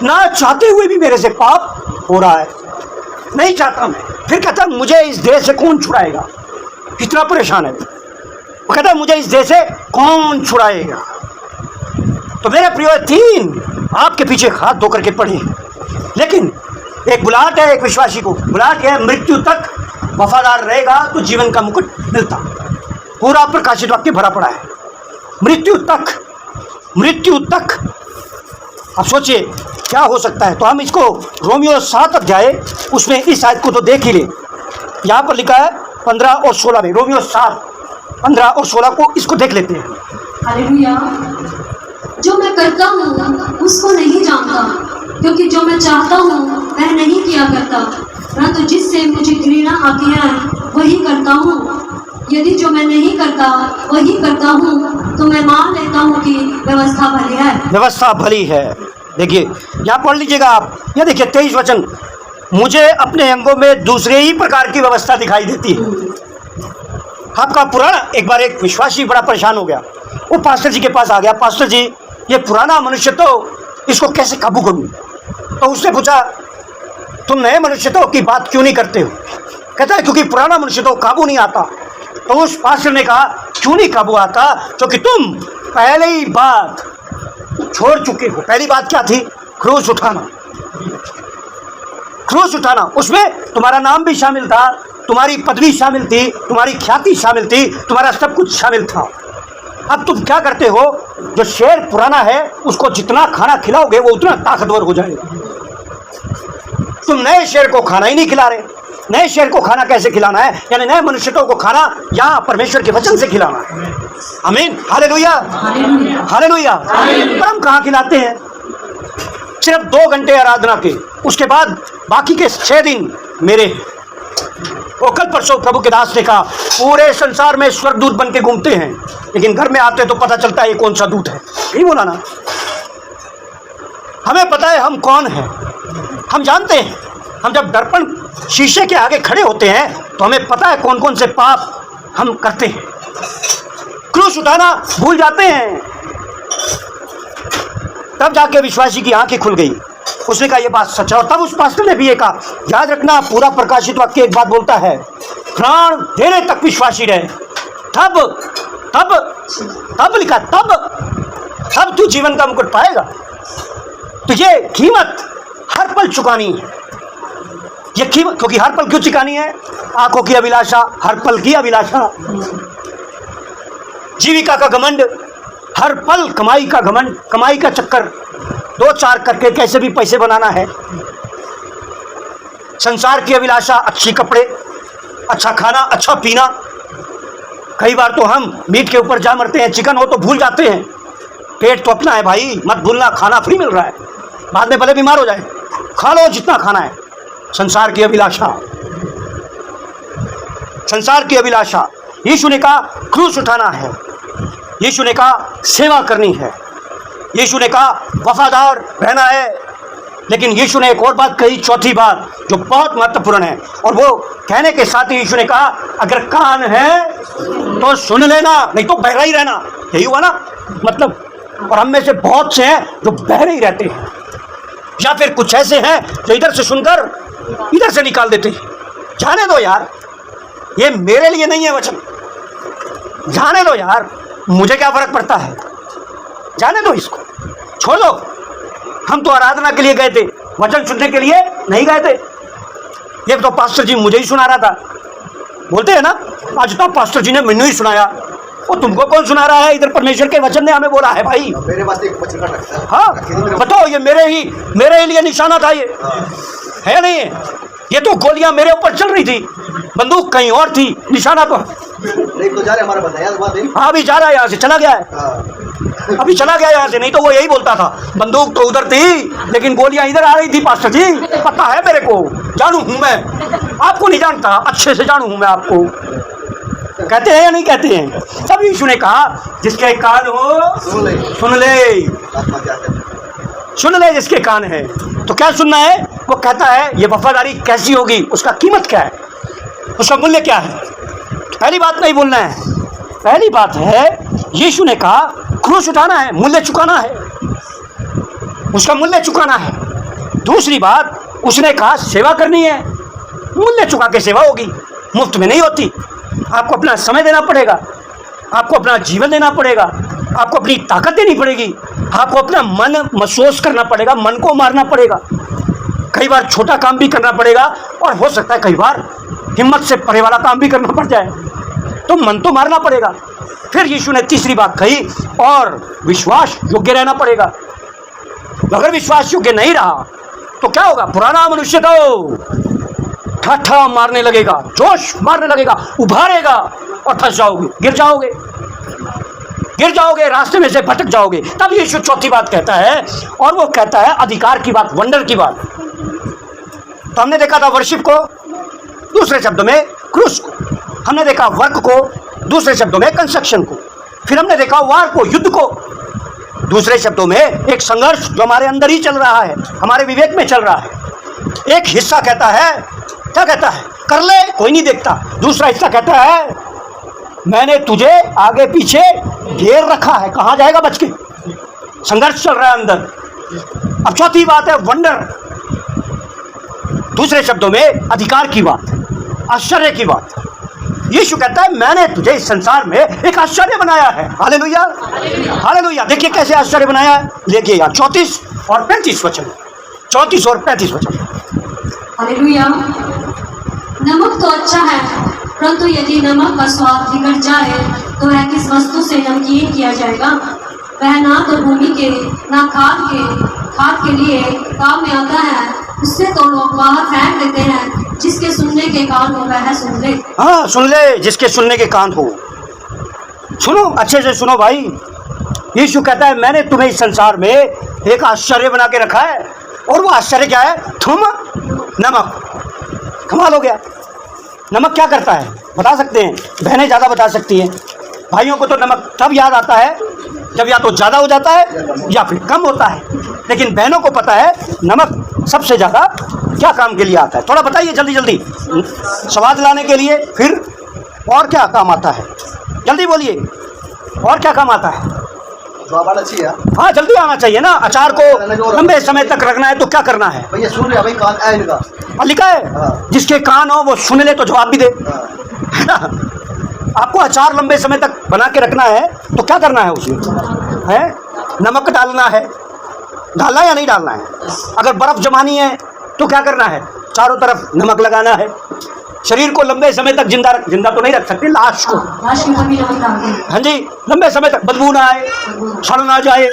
ना चाहते हुए भी मेरे से पाप हो रहा है, नहीं चाहता मैं। फिर कहता है मुझे इस देह से कौन छुड़ाएगा, इतना परेशान है। वो कहता है मुझे इस देह से कौन छुड़ाएगा। तो मेरे प्रियो 3 आपके पीछे हाथ धो करके पड़े, लेकिन एक बुलाहट है एक विश्वासी को, बुलाहट है मृत्यु तक वफादार रहेगा तो जीवन का मुकुट मिलता। पूरा प्रकाशित वाक्य भरा पड़ा है, मृत्यु तक, मृत्यु तक। अब सोचिए क्या हो सकता है। तो हम इसको रोमियो 7 अध्याय उसमें इस आयत को तो देख ही ले। यहाँ पर लिखा है 15 और 16 में, रोमियो 7 15 और 16 को इसको देख लेते हैं। हालेलुया। जो मैं करता हूँ उसको नहीं जानता, क्योंकि जो मैं चाहता हूँ वह नहीं किया करता, परंतु जिससे मुझे घृणा आती है वही करता हूँ। यदि जो मैं नहीं करता वही करता हूँ तो मैं मान लेता हूँ कि व्यवस्था भली है। व्यवस्था भली है। देखिए यहाँ पढ़ लीजिएगा आप, ये देखिए 23 वचन, मुझे अपने अंगों में दूसरे ही प्रकार की व्यवस्था दिखाई देती है। आपका पुराना, एक बार एक विश्वासी बड़ा परेशान हो गया, वो पास्टर जी के पास आ गया, पास्टर जी ये पुराना मनुष्य तो इसको कैसे काबू करूँ। तो उसने पूछा तुम नए मनुष्य तो की बात क्यों नहीं करते हो। कहता है क्योंकि पुराना मनुष्य तो काबू नहीं आता। तो उस पास्टर ने कहा क्यों नहीं काबू आता, क्योंकि तुम पहले ही बात छोड़ चुके हो। पहली बात क्या थी, क्रूस उठाना, क्रूस उठाना। उसमें तुम्हारा नाम भी शामिल था, तुम्हारी पदवी शामिल थी, तुम्हारी ख्याति शामिल थी, तुम्हारा सब कुछ शामिल था। अब तुम क्या करते हो, जो शेर पुराना है उसको जितना खाना खिलाओगे वो उतना ताकतवर हो जाएगा। तुम नए शेर को खाना ही नहीं खिला रहे। नए शेर को खाना कैसे खिलाना है, यानी नए मनुष्यों को खाना यहाँ परमेश्वर के वचन से खिलाना है। आमीन, हालेलुया, हालेलुया। पर हम कहाँ खिलाते हैं, सिर्फ 2 घंटे आराधना के, उसके बाद बाकी के 6 दिन मेरे। वो कल परसों प्रभु के दास ने कहा पूरे संसार में स्वर्गदूत बन के घूमते हैं, लेकिन घर में आते तो पता चलता है ये कौन सा दूत है। यही बोला ना, हमें पता है हम कौन हैं, हम जानते हैं। हम जब दर्पण शीशे के आगे खड़े होते हैं तो हमें पता है कौन कौन से पाप हम करते हैं। क्रूस उठाना भूल जाते हैं। तब जाके विश्वासी की आंखें खुल गई, उसने कहा ये बात सच है। और तब उस पास्टर ने भी ये कहा, याद रखना पूरा प्रकाशित वाक्य एक बात बोलता है, प्राण देने तक विश्वासी रहे, तब तब तब लिखा तब तू जीवन का मुकुट पाएगा। तो ये कीमत हर पल चुकानी है। ये कीमत क्योंकि हर पल क्यों चुकानी है, आंखों की अभिलाषा, हर पल की अभिलाषा, जीविका का घमंड, हर पल कमाई का घमंड, कमाई का चक्कर, 2-4 करके कैसे भी पैसे बनाना है, संसार की अभिलाषा, अच्छी कपड़े, अच्छा खाना, अच्छा पीना। कई बार तो हम मीट के ऊपर जा मरते हैं, चिकन हो तो भूल जाते हैं। पेट तो अपना है भाई, मत भूलना, खाना फ्री मिल रहा है, बाद में भले बीमार हो जाए, खा लो जितना खाना है। संसार की अभिलाषा, संसार की अभिलाषा। यीशु ने कहा क्रूस उठाना है, यीशु ने कहा सेवा करनी है, यीशु ने कहा वफादार रहना है। लेकिन यीशु ने एक और बात कही, चौथी बात जो बहुत महत्वपूर्ण है, और वो कहने के साथ ही यीशु ने कहा अगर कान है तो सुन लेना, नहीं तो बहरा ही रहना। यही हुआ ना मतलब। और हम में से बहुत से हैं जो बहरे ही रहते हैं, या फिर कुछ ऐसे हैं जो इधर से सुनकर इधर से निकाल देते हैं। जाने दो यार, ये मेरे लिए नहीं है वचन, जाने दो यार, मुझे क्या फर्क पड़ता है, जाने दो इसको, छोड़ दो। हम तो आराधना के लिए गए थे, वचन सुनने के लिए नहीं गए थे। ये तो पास्टर जी मुझे ही सुना रहा था, बोलते हैं ना आज तो पास्टर जी ने मैंने ही सुनाया। और तुमको कौन सुना रहा है, इधर परमेश्वर के वचन ने हमें बोला है भाई। मेरे पास एक वचन का टक्कर है। हाँ बताओ, ये मेरे ही लिए निशाना था, ये है नहीं है। ये तो गोलियां मेरे ऊपर चल रही थी, बंदूक कहीं और थी, निशाना तो नहीं तो जा रहे हमारा बंदा यार बात है। हाँ अभी जा रहा है, यहाँ से चला गया है, अभी चला गया यहाँ से, नहीं तो वो यही बोलता था बंदूक तो उधर थी लेकिन गोलियां इधर आ रही थी। पास्टर जी पता है मेरे को, जानू हूँ मैं, आपको नहीं जानता, अच्छे से जानू हूँ मैं आपको। कहते हैं या नहीं कहते हैं। तब यीशु ने कहा जिसके कान हो सुन ले, सुन ले जिसके कान है। तो क्या सुनना है, वो कहता है ये वफादारी कैसी होगी, उसका कीमत क्या है, उसका मूल्य क्या है। पहली बात नहीं बोलना है, पहली बात है यीशु ने कहा क्रूस उठाना है, मूल्य चुकाना है, उसका मूल्य चुकाना है। दूसरी बात उसने कहा सेवा करनी है, मूल्य चुका के सेवा होगी, मुफ्त में नहीं होती। आपको अपना समय देना पड़ेगा, आपको अपना जीवन देना पड़ेगा, आपको अपनी ताकत देनी पड़ेगी, आपको अपना मन महसूस करना पड़ेगा, मन को मारना पड़ेगा, कई बार छोटा काम भी करना पड़ेगा और हो सकता है कई बार हिम्मत से परे वाला काम भी करना पड़ जाए, तो मन तो मारना पड़ेगा। फिर यीशु ने तीसरी बात कही और विश्वास योग्य रहना पड़ेगा। अगर विश्वास योग्य नहीं रहा तो क्या होगा? पुराना मनुष्य तो ठाठा मारने लगेगा, जोश मारने लगेगा, उभारेगा और फंस जाओगे, गिर जाओगे, रास्ते में से भटक जाओगे। तब यीशु चौथी बात कहता है और वो कहता है अधिकार की बात, वंडर की बात। तो हमने देखा था वर्शिप को, दूसरे शब्दों में क्रूस को, हमने देखा वर्क को, दूसरे शब्दों में कंस्ट्रक्शन को, फिर हमने देखा वार को, युद्ध को, दूसरे शब्दों में एक संघर्ष जो हमारे अंदर ही चल रहा है, हमारे विवेक में चल रहा है। एक हिस्सा कहता है, क्या कहता है? कर ले, कोई नहीं देखता। दूसरा हिस्सा कहता है मैंने तुझे आगे पीछे घेर रखा है, कहाँ जाएगा बच के? संघर्ष चल रहा है अंदर। अब चौथी बात है वंडर, दूसरे शब्दों में अधिकार की बात, आश्चर्य की बात। यीशु कहता है मैंने तुझे इस संसार में एक आश्चर्य बनाया है। Hallelujah, hallelujah. देखिए कैसे आश्चर्य बनाया है, देखिए यहाँ 34 और 35 वचन, 34 और 35 वचन। हालेलुया। नमक तो अच्छा है, परंतु यदि नमक का स्वाद बिगड़ जाए तो वह किस वस्तु से नमकीन किया जाएगा? वह ना तो भूमि के ना खाद के लिए काम में आता है, उससे तो लोग बाहर फेंक देते हैं। जिसके सुनने के कान हो वह सुन ले। हाँ, सुन ले, जिसके सुनने के कान हो। सुनो, अच्छे से सुनो भाई। यीशु कहता है मैंने तुम्हें इस संसार में एक आश्चर्य बना के रखा है, और वो आश्चर्य क्या है? तुम नमक। कमाल हो गया। नमक क्या करता है बता सकते हैं? बहनें ज़्यादा बता सकती हैं। भाइयों को तो नमक तब याद आता है जब या तो ज़्यादा हो जाता है या फिर कम होता है, लेकिन बहनों को पता है नमक सबसे ज़्यादा क्या काम के लिए आता है। थोड़ा बताइए जल्दी जल्दी। स्वाद लाने के लिए, फिर और क्या काम आता है? जल्दी बोलिए, और क्या काम आता है? अच्छी है। हाँ, जल्दी आना चाहिए ना। अचार को लंबे समय तक रखना है तो क्या करना है? भैया सुन रहे भाई, कान है इनका। और लिखा है हाँ। जिसके कान हो वो सुन ले तो जवाब भी दे। हाँ। है ना? आपको अचार लंबे समय तक बना के रखना है तो क्या करना है? उसमें है नमक डालना है, डालना है या नहीं डालना है? अगर बर्फ़ जमानी है तो क्या करना है? चारों तरफ नमक लगाना है। शरीर को लंबे समय तक जिंदा तो नहीं रख सकते, लाश को। हाँ जी, लंबे समय तक बदबू ना आए, सड़ ना जाए,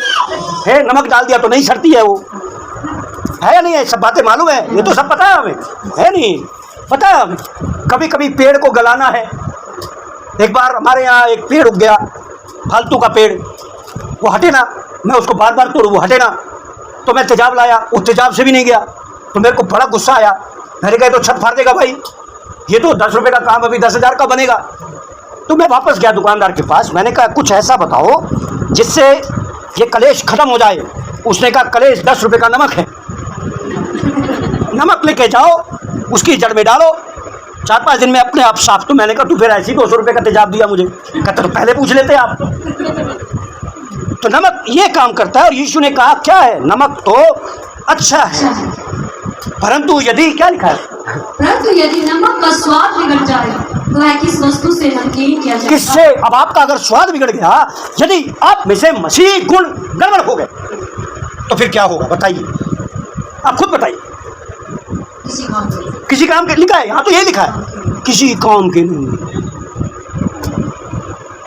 है नमक डाल दिया तो नहीं सड़ती है वो, है या नहीं है? सब बातें मालूम है, ये तो सब पता है हमें, है नहीं? पता है हमें। कभी कभी पेड़ को गलाना है। एक बार हमारे यहाँ एक पेड़ उग गया, फालतू का पेड़, वो हटे ना, मैं उसको बार बार तोड़ूँ, वो हटे ना, तो मैं तेजाब लाया, वो तेजाब से भी नहीं गया, तो मेरे को बड़ा गुस्सा आया। मैंने कहा तो छत फाड़ देगा भाई, ये तो 10 रुपये का काम अभी 10,000 का बनेगा। तो मैं वापस गया दुकानदार के पास, मैंने कहा कुछ ऐसा बताओ जिससे ये कलेश खत्म हो जाए। उसने कहा कलेश 10 रुपये का नमक है, नमक लेके जाओ, उसकी जड़ में डालो, 4-5 दिन में अपने आप साफ। तो मैंने कहा तू फिर ऐसी 200 रुपये का तेजाब दिया मुझे? कहते तो पहले पूछ लेते आप। तो नमक ये काम करता है। और यीशु ने कहा क्या है? नमक तो अच्छा है, परंतु यदि, क्या लिखा है? परंतु यदि नमक का स्वाद बिगड़ जाए तो वह किस वस्तु से नमकीन किया जाएगा? किससे? अब आपका अगर स्वाद बिगड़ गया, यदि आप में से मसीह गुण गड़बड़ हो गए तो फिर क्या होगा बताइए? आप खुद बताइए। किसी काम के लिखा है यहाँ, तो ये लिखा है किसी काम के नहीं।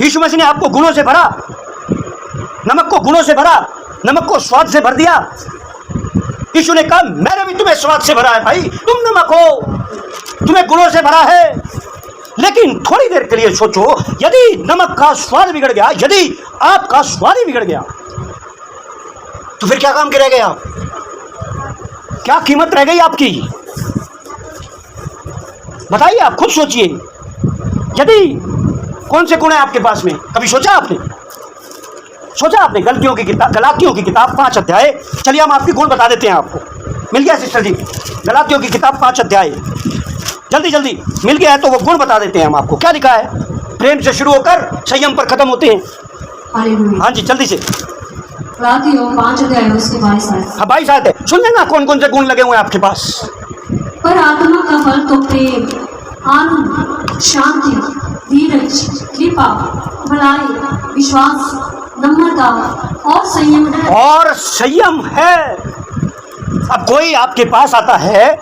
यीशु मसीह ने आपको गुणों से भरा, नमक को गुणों से भरा, नमक को स्वाद से भर दिया। यीशु ने कहा मैंने भी तुम्हें स्वाद से भरा है भाई, तुम नमक हो, तुम्हें गुणों से भरा है। लेकिन थोड़ी देर के लिए सोचो, यदि नमक का स्वाद बिगड़ गया, यदि आपका स्वाद ही बिगड़ गया, तो फिर क्या काम के रह गए आप? क्या कीमत रह गई आपकी? बताइए, आप खुद सोचिए। यदि कौन से गुण है आपके पास में? कभी सोचा आपने? सोचा आपने? गलातियों की किताब 5 अध्याय, चलिए हम आपके गुण बता देते हैं आपको। मिल गया सिस्टर जी? गलातियों की किताब 5 अध्याय, जल्दी जल्दी मिल गया है तो वो गुण बता देते हैं हम आपको। क्या लिखा है? प्रेम से शुरू होकर संयम पर खत्म होते हैं। हालेलुया। हाँ जी, जल्दी से। गलातियों 5 अध्याय उसके 22 आयत। हाँ 22 आयत है, सुन लेना कौन कौन से गुण लगे हुए हैं आपके पास। पर आत्मा का फल तो प्रेम, आनंद, शांति, धीरज, कृपा, भलाई, विश्वास, नम्रता और संयम है। और संयम है। अब कोई आपके पास आता है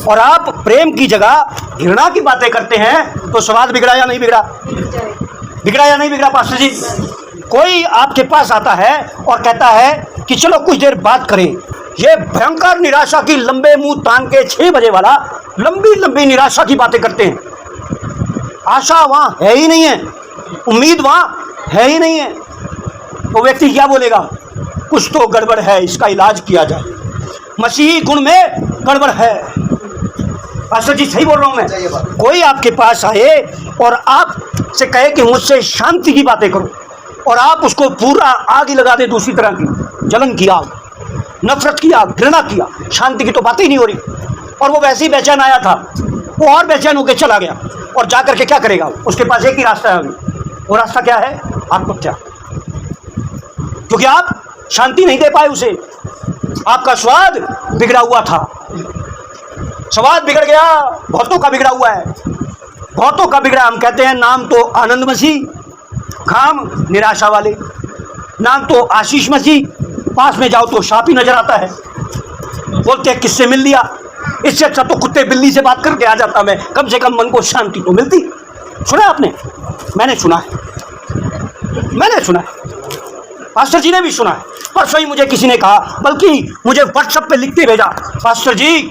और आप प्रेम की जगह घृणा की बातें करते हैं तो स्वाद बिगड़ा या नहीं बिगड़ा? बिगड़ा या नहीं बिगड़ा पास्टर जी? कोई आपके पास आता है और कहता है कि चलो कुछ देर बात करें, ये भयंकर निराशा की लंबे मुंह तान के 6 बजे वाला लंबी लंबी निराशा की बातें करते हैं। आशा वहाँ है ही नहीं है, उम्मीद वहाँ है ही नहीं है। तो व्यक्ति क्या बोलेगा? कुछ तो गड़बड़ है, इसका इलाज किया जाए। मसीही गुण में गड़बड़ है। पास्टर जी सही बोल रहा हूँ मैं? कोई आपके पास आए और आप से कहे कि मुझसे शांति की बातें करो और आप उसको पूरा आग ही लगा दे, दूसरी तरह की जलन की आग, नफरत की आग, घृणा किया, शांति की तो बातें ही नहीं हो रही। और वो वैसे ही बेचैन आया था, वो और बेचैन होकर चला गया और जा करके क्या करेगा? उसके पास एक ही रास्ता है अभी। वो रास्ता क्या है? आत्महत्या। क्योंकि आप शांति नहीं दे पाए उसे, आपका स्वाद बिगड़ा हुआ था। स्वाद बिगड़ गया, बहुतों का बिगड़ा हुआ है, बहुतों का बिगड़ा। हम कहते हैं नाम तो आनंद मसीह, काम निराशा वाले। नाम तो आशीष मसीह, पास में जाओ तो शाप ही नजर आता है। बोलते हैं किससे मिल लिया, इससे अच्छा तो कुत्ते बिल्ली से बात करके आ जाता मैं, कम से कम मन को शांति तो मिलती। सुना आपने? मैंने सुना है, मैंने सुना है, पास्टर जी ने भी सुना है। परसों ही मुझे किसी ने कहा, बल्कि मुझे व्हाट्सएप पे लिखते भेजा, पास्टर जी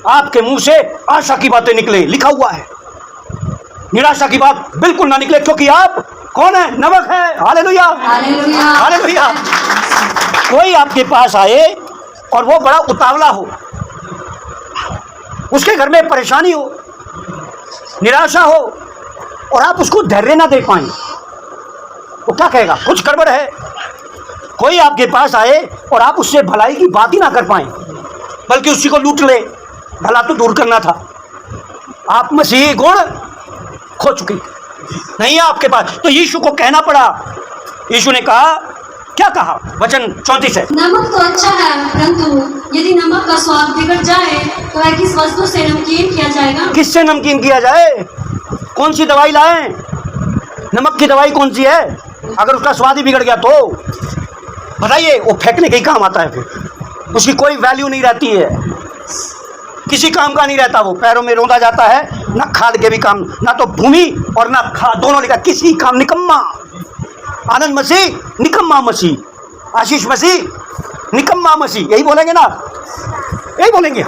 आपके मुंह से आशा की बातें निकले, लिखा हुआ है, निराशा की बात बिल्कुल ना निकले, क्योंकि आप कौन है? नमक है। Hallelujah, hallelujah, hallelujah. कोई आपके पास आए और वो बड़ा उतावला हो, उसके घर में परेशानी हो, निराशा हो, और आप उसको धैर्य ना दे पाएं, वो क्या कहेगा? कुछ गड़बड़ है। कोई आपके पास आए और आप उससे भलाई की बात ही ना कर पाएं, बल्कि उसी को लूट ले, भला तो दूर करना था। आप मसीही गुण खो चुके नहीं है आपके पास, तो यीशु को कहना पड़ा। यीशु ने कहा, क्या कहा? वचन 34 है, नमक तो अच्छा है, परंतु यदि नमक का स्वाद बिगड़ जाए तो वह किस वस्तु से नमकीन किया जाएगा? किससे नमकीन किया जाए? कौन सी दवाई लाएं? नमक की दवाई कौन सी है? अगर उसका स्वाद ही बिगड़ गया तो बताइए, वो फेंकने के ही काम आता है, फिर उसकी कोई वैल्यू नहीं रहती है, किसी काम का नहीं रहता। वो पैरों में रौंदा जाता है, ना खाद के भी काम, ना तो भूमि और ना खाद, दोनों लिखा, किसी काम निकम्मा। आनंद मसीह निकम्मा मसीह, आशीष मसीह निकम्मा मसीह, यही बोलेंगे ना? यही बोलेंगे।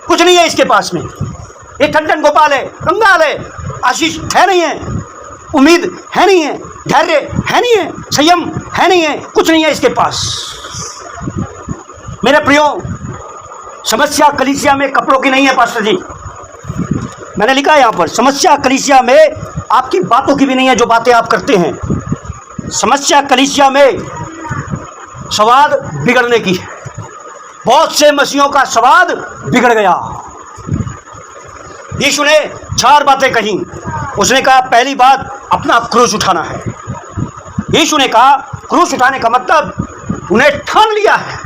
कुछ नहीं है इसके पास में। ये ठंडन गोपाल है, कंगाल है, आशीष है नहीं है, उम्मीद है नहीं है, धैर्य है नहीं है, संयम है नहीं है, कुछ नहीं है इसके पास। मेरे प्रियो, समस्या कलीसिया में कपड़ों की नहीं है पास्टर जी। मैंने लिखा है यहाँ पर, समस्या कलीसिया में आपकी बातों की भी नहीं है, जो बातें आप करते हैं। समस्या कलीसिया में स्वाद बिगड़ने की है। बहुत से मसीहों का स्वाद बिगड़ गया। यीशु ने 4 बातें कही। उसने कहा, पहली बात अपना क्रूस उठाना है। यीशु ने कहा क्रूस उठाने का मतलब उन्हें ठान लिया है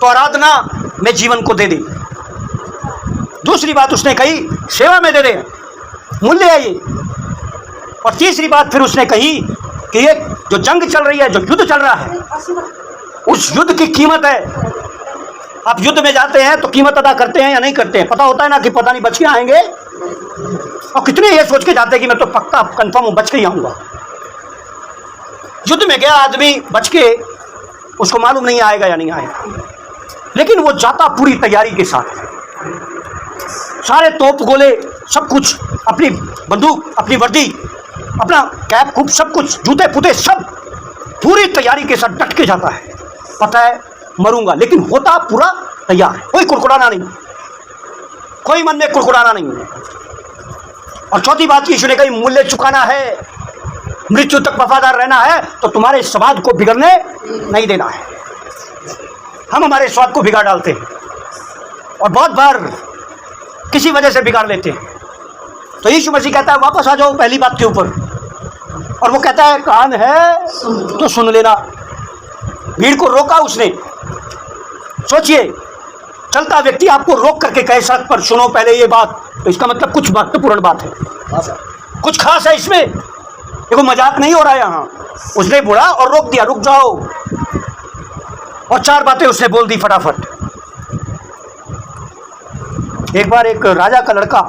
तो आराधना में जीवन को दे दे। दूसरी बात उसने कही, सेवा में दे दे, मूल्य है ये। और तीसरी बात फिर उसने कही कि ये जो जंग चल रही है, जो युद्ध चल रहा है, उस युद्ध की कीमत है। आप युद्ध में जाते हैं तो कीमत अदा करते हैं या नहीं करते हैं? पता होता है ना कि पता नहीं बच के आएंगे, और कितने ये सोच के जाते हैं कि मैं तो पक्का कंफर्म हूं, बच के ही आऊंगा। युद्ध में गया आदमी बच के, उसको मालूम नहीं आएगा या नहीं आएगा, लेकिन वो जाता पूरी तैयारी के साथ, सारे तोप गोले सब कुछ, अपनी बंदूक, अपनी वर्दी, अपना कैप कूप, सब कुछ, जूते पुते सब पूरी तैयारी के साथ डट के जाता है। पता है मरूंगा, लेकिन होता पूरा तैयार है, कोई कुड़कुड़ाना नहीं, कोई मन में कुड़कुड़ाना नहीं। और चौथी बात यीशु ने कही, मूल्य चुकाना है, मृत्यु तक वफादार रहना है, तो तुम्हारे स्वाद को बिगड़ने नहीं देना है। हम हमारे स्वाद को बिगाड़ डालते हैं और बहुत बार किसी वजह से बिगाड़ लेते हैं। तो यीशु मसीह कहता है, वापस आ जाओ पहली बात के ऊपर। और वो कहता है कान है तो सुन लेना। भीड़ को रोका उसने। सोचिए, चलता व्यक्ति आपको रोक करके कहे सड़क पर सुनो पहले ये बात, तो इसका मतलब कुछ महत्वपूर्ण बात है, कुछ खास है इसमें। देखो मजाक नहीं हो रहा है यहाँ। उसने बोला और रोक दिया, रुक जाओ। और 4 बातें उसने बोल दी फटाफट। एक बार एक राजा का लड़का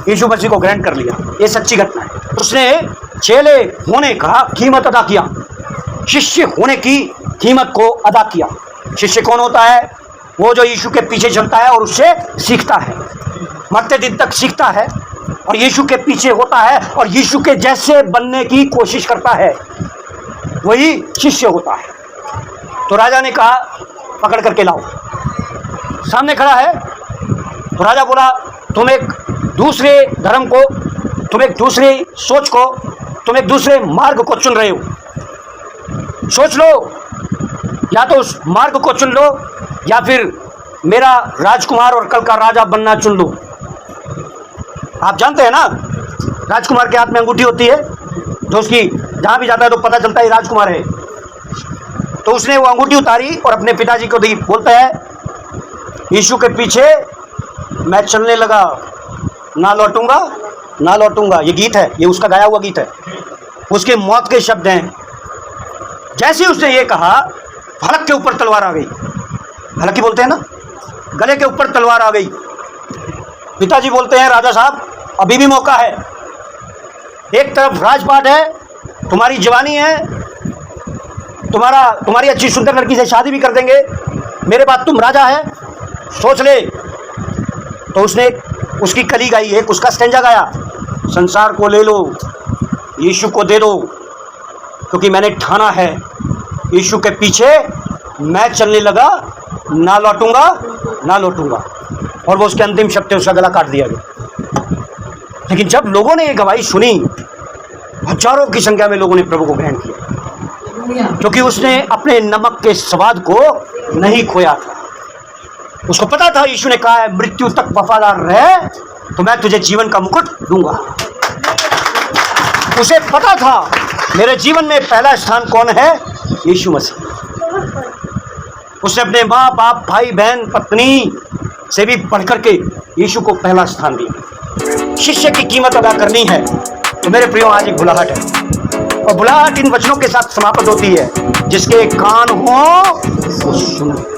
यीशु मसीह को ग्रहण कर लिया, ये सच्ची घटना है। उसने चेले होने का कीमत अदा किया, शिष्य होने की कीमत को अदा किया। शिष्य कौन होता है? वो जो यीशु के पीछे चलता है और उससे सीखता है, मरते दिन तक सीखता है और यीशु के पीछे होता है और यीशु के जैसे बनने की कोशिश करता है, वही शिष्य होता है। तो राजा ने कहा पकड़ करके लाओ। सामने खड़ा है। तो राजा बोला तुम एक दूसरे धर्म को, तुम एक दूसरी सोच को, तुम एक दूसरे मार्ग को चुन रहे हो। सोच लो, या तो उस मार्ग को चुन लो या फिर मेरा राजकुमार और कल का राजा बनना चुन लो। आप जानते हैं ना, राजकुमार के हाथ में अंगूठी होती है, तो उसकी जहाँ भी जाता है तो पता चलता है राजकुमार है। तो उसने वो अंगूठी उतारी और अपने पिताजी को दी। बोलता है यीशु के पीछे मैं चलने लगा, ना लौटूंगा ना लौटूंगा। ये गीत है, ये उसका गाया हुआ गीत है, उसके मौत के शब्द हैं। जैसे उसने ये कहा, हलक के ऊपर तलवार आ गई। हलकी बोलते हैं ना, गले के ऊपर तलवार आ गई। पिताजी बोलते हैं राजा साहब अभी भी मौका है। एक तरफ राजपाट है, तुम्हारी जवानी है, तुम्हारी अच्छी सुंदर लड़की से शादी भी कर देंगे, मेरे बाद तुम राजा है, सोच ले। तो उसने उसकी कली गाई, एक उसका स्टेंजा गाया, संसार को ले लो, यीशु को दे दो, क्योंकि मैंने ठाना है यीशु के पीछे मैं चलने लगा, ना लौटूंगा ना लौटूंगा। और वो उसके अंतिम शब्द थे, उसका गला काट दिया गया। लेकिन जब लोगों ने ये गवाही सुनी, हजारों की संख्या में लोगों ने प्रभु को ग्रहण किया, क्योंकि उसने अपने नमक के स्वाद को नहीं खोया था। उसको पता था यीशु ने कहा है मृत्यु तक वफादार रहे तो मैं तुझे जीवन का मुकुट दूंगा। उसे पता था मेरे जीवन में पहला स्थान कौन है? यीशु मसीह। उसने अपने माँ बाप भाई बहन पत्नी से भी बढ़कर के यीशु को पहला स्थान दिया। शिष्य की कीमत अदा करनी है तो मेरे प्रियो आज एक बुलाहट है, और बुलाहट इन वचनों के साथ समाप्त होती है, जिसके कान हो वो सुनो।